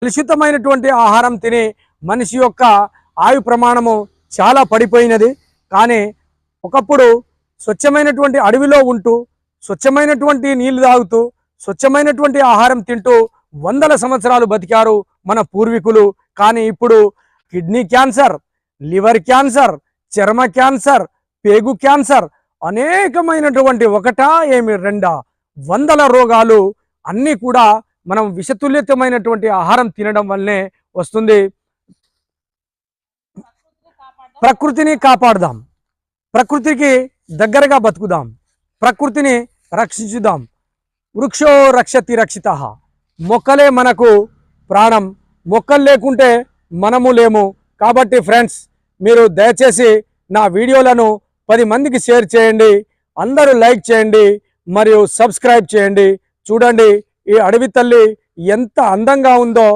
కలుషితమైనటువంటి ఆహారం తిని మనిషి యొక్క ఆయు ప్రమాణము చాలా పడిపోయినది. కానీ ఒకప్పుడు స్వచ్ఛమైనటువంటి అడవిలో ఉంటూ స్వచ్ఛమైనటువంటి నీళ్లు తాగుతూ స్వచ్ఛమైనటువంటి ఆహారం తింటూ వందల సంవత్సరాలు బతికారు మన పూర్వీకులు. కానీ ఇప్పుడు కిడ్నీ క్యాన్సర్, లివర్ క్యాన్సర్, చర్మ క్యాన్సర్, పేగు క్యాన్సర్ అనేకమైనటువంటి ఒకటా ఏమి రెండా వందల రోగాలు అన్నీ కూడా మనం విషతుల్యతమైనటువంటి ఆహారం తినడం వల్లనే వస్తుంది. ప్రకృతిని కాపాడుదాం, ప్రకృతికి దగ్గరగా బతుకుదాం, ప్రకృతిని రక్షించుదాం. వృక్షో రక్షతి రక్షితః. మొక్కలే మనకు ప్రాణం, మొక్కలు లేకుంటే మనము లేము. కాబట్టి ఫ్రెండ్స్, మీరు దయచేసి నా వీడియోలను 10 మందికి షేర్ చేయండి, అందరూ లైక్ చేయండి మరియు సబ్స్క్రైబ్ చేయండి. చూడండి ఈ అడవి తల్లి ఎంత అందంగా ఉందో